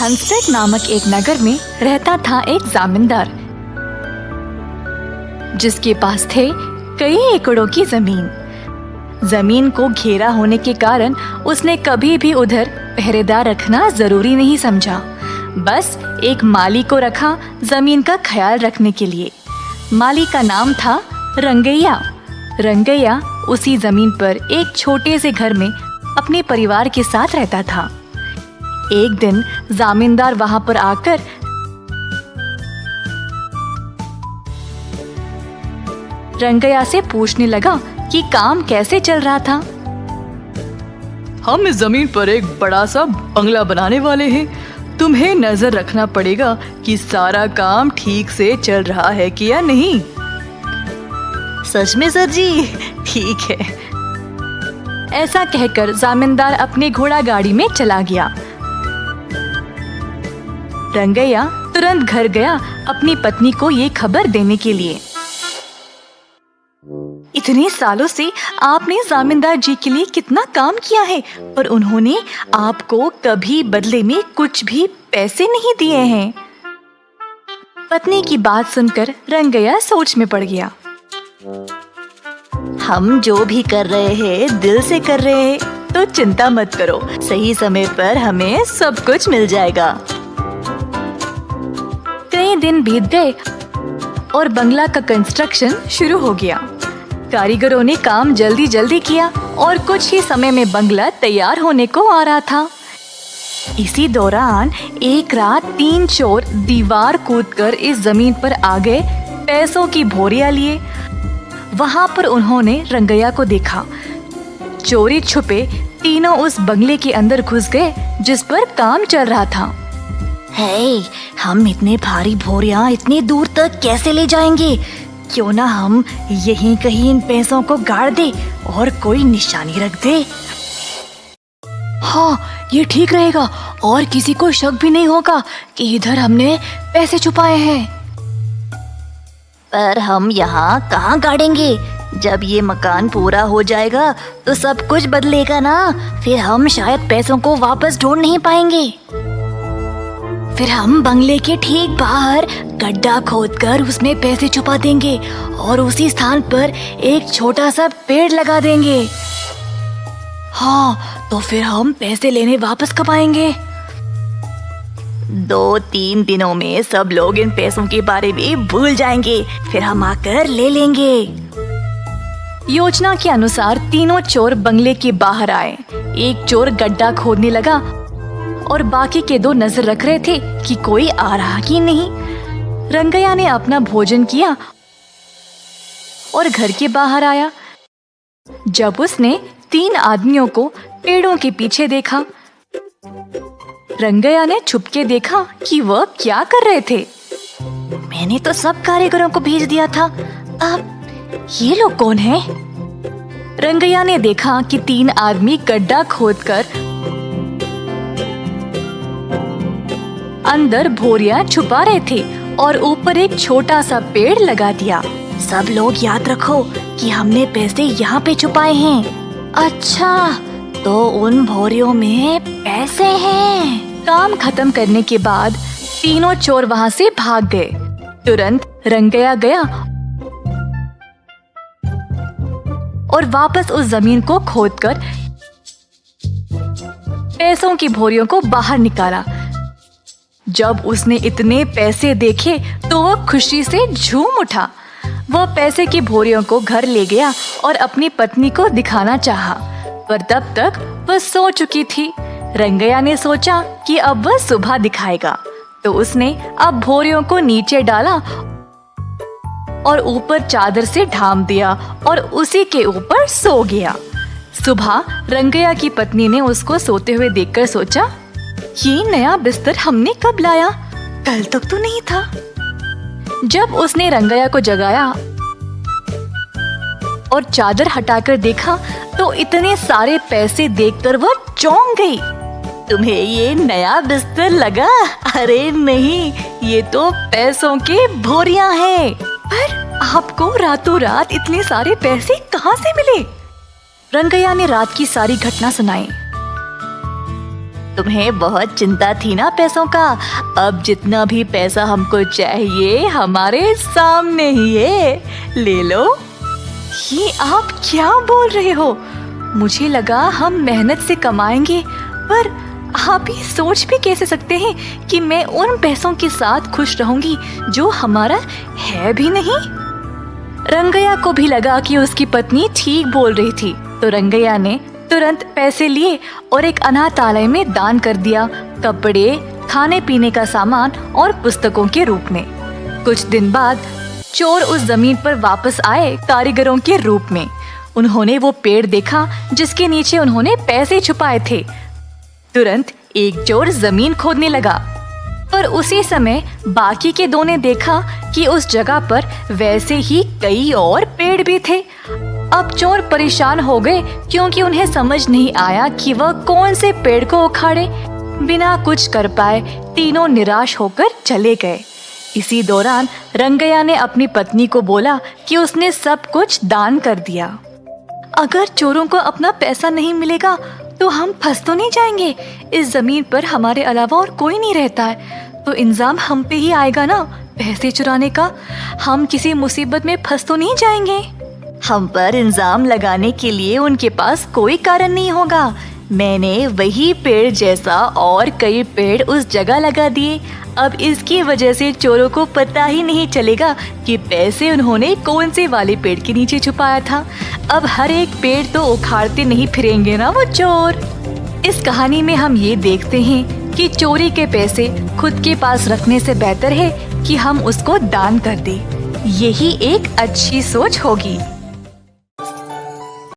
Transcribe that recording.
हंसपेट नामक एक नगर में रहता था एक जमींदार, जिसके पास थे कई एकड़ों की जमीन। जमीन को घेरा होने के कारण उसने कभी भी उधर पहरेदार रखना जरूरी नहीं समझा। बस एक माली को रखा जमीन का ख्याल रखने के लिए। माली का नाम था रंगैया। रंगैया उसी जमीन पर एक छोटे से घर में अपने परिवार के साथ रहता था। एक दिन जमींदार वहां पर आकर रंगैया से पूछने लगा कि काम कैसे चल रहा था। हम इस जमीन पर एक बड़ा सा बंगला बनाने वाले हैं। तुम्हें नजर रखना पड़ेगा कि सारा काम ठीक से चल रहा है कि या नहीं। सच में सर जी, ठीक है। ऐसा कहकर जमींदार अपने घोड़ा गाड़ी में चला गया। रंगैया तुरंत घर गया अपनी पत्नी को ये खबर देने के लिए। इतने सालों से आपने जमींदार जी के लिए कितना काम किया है, पर उन्होंने आपको कभी बदले में कुछ भी पैसे नहीं दिए हैं। पत्नी की बात सुनकर रंगैया सोच में पड़ गया। हम जो भी कर रहे हैं दिल से कर रहे हैं, तो चिंता मत करो, सही समय पर हमें सब कुछ मिल जाएगा। कई दिन बीत गए और बंगला का कंस्ट्रक्शन शुरू हो गया। कारीगरों ने काम जल्दी जल्दी किया और कुछ ही समय में बंगला तैयार होने को आ रहा था। इसी दौरान एक रात 3 चोर दीवार कूदकर इस जमीन पर आ गए पैसों की बोरियां लिए। वहां पर उन्होंने रंगैया को देखा। चोरी छुपे तीनों उस बंगले के अंदर घुस गए जिस पर काम चल रहा था। हे, हम इतने भारी बोरियां इतनी दूर तक कैसे ले जाएंगे? क्यों ना हम यहीं कहीं इन पैसों को गाड़ दे और कोई निशानी रख दे। हाँ, ये ठीक रहेगा और किसी को शक भी नहीं होगा कि इधर हमने पैसे छुपाए हैं। पर हम यहाँ कहाँ गाड़ेंगे? जब ये मकान पूरा हो जाएगा तो सब कुछ बदलेगा ना, फिर हम शायद पैसों को वापस ढूंढ नहीं पाएंगे। फिर हम बंगले के ठीक बाहर गड्ढा खोदकर उसमें पैसे छुपा देंगे और उसी स्थान पर एक छोटा सा पेड़ लगा देंगे। हाँ, तो फिर हम पैसे लेने वापस कब आएंगे? 2-3 दिनों में सब लोग इन पैसों के बारे में भूल जाएंगे, फिर हम आकर ले लेंगे। योजना के अनुसार तीनों चोर बंगले के बाहर आए। एक चोर गड्ढा खोदने लगा और बाकी के 2 नजर रख रहे थे कि कोई आ रहा कि नहीं। रंगैया ने अपना भोजन किया और घर के बाहर आया। जब उसने 3 आदमियों को पेड़ों के पीछे देखा, रंगैया ने छुपके देखा कि वह क्या कर रहे थे। मैंने तो सब कारीगरों को भेज दिया था, अब ये लोग कौन हैं? रंगैया ने देखा कि 3 आदमी गड्ढा खोदकर अंदर बोरियां छुपा रहे थे और ऊपर एक छोटा सा पेड़ लगा दिया। सब लोग याद रखो कि हमने पैसे यहाँ पे छुपाए हैं। अच्छा, तो उन बोरियों में पैसे हैं। काम खत्म करने के बाद तीनों चोर वहाँ से भाग गए। तुरंत रंगैया गया और वापस उस जमीन को खोदकर पैसों की बोरियों को बाहर निकाला। जब उसने इतने पैसे देखे तो वह खुशी से झूम उठा। वह पैसे की बोरियों को घर ले गया और अपनी पत्नी को दिखाना चाहा, पर तब तक वह सो चुकी थी। रंगैया ने सोचा कि अब वह सुबह दिखाएगा, तो उसने अब बोरियों को नीचे डाला और ऊपर चादर से ढांप दिया और उसी के ऊपर सो गया। सुबह रंगैया की पत्नी ने उसको सोते हुए देखकर सोचा, ये नया बिस्तर हमने कब लाया? कल तक तो नहीं था। जब उसने रंगैया को जगाया और चादर हटाकर देखा तो इतने सारे पैसे देखकर वह चौंक गई। तुम्हें ये नया बिस्तर लगा? अरे नहीं, ये तो पैसों के बोरियां हैं। पर आपको रातों रात इतने सारे पैसे कहाँ से मिले? रंगैया ने रात की सारी घटना सुनाई। तुम्हें बहुत चिंता थी ना पैसों का। अब जितना भी पैसा हमको चाहिए हमारे सामने ही है, ले लो। ये आप क्या बोल रहे हो? मुझे लगा हम मेहनत से कमाएंगे, पर आप ये सोच भी कैसे सकते हैं कि मैं उन पैसों के साथ खुश रहूंगी जो हमारा है भी नहीं। रंगैया को भी लगा कि उसकी पत्नी ठीक बोल रही थी, तो रंगैया ने तुरंत पैसे लिए और एक अनाथालय में दान कर दिया, कपड़े, खाने पीने का सामान और पुस्तकों के रूप में। कुछ दिन बाद चोर उस जमीन पर वापस आए कारीगरों के रूप में। उन्होंने वो पेड़ देखा जिसके नीचे उन्होंने पैसे छुपाए थे। तुरंत एक चोर जमीन खोदने लगा, पर उसी समय बाकी के दो ने देखा कि उस जगह पर वैसे ही कई और पेड़ भी थे। अब चोर परेशान हो गए क्योंकि उन्हें समझ नहीं आया कि वह कौन से पेड़ को उखाड़े। बिना कुछ कर पाए तीनों निराश होकर चले गए। इसी दौरान रंगैया ने अपनी पत्नी को बोला कि उसने सब कुछ दान कर दिया। अगर चोरों को अपना पैसा नहीं मिलेगा तो हम फंस तो नहीं जाएंगे। इस जमीन पर हमारे अलावा और कोई नहीं रहता है, तो इंजाम हम पे ही आएगा ना पैसे चुराने का। हम किसी मुसीबत में फंस तो नहीं जाएंगे। हम पर इल्जाम लगाने के लिए उनके पास कोई कारण नहीं होगा। मैंने वही पेड़ जैसा और कई पेड़ उस जगह लगा दिए। अब इसकी वजह से चोरों को पता ही नहीं चलेगा कि पैसे उन्होंने कौन से वाले पेड़ के नीचे छुपाया था। अब हर एक पेड़ तो उखाड़ते नहीं फिरेंगे ना वो चोर। इस कहानी में हम ये देखते हैं कि चोरी के पैसे खुद के पास रखने से बेहतर है कि हम उसको दान कर दें। यही एक अच्छी सोच होगी।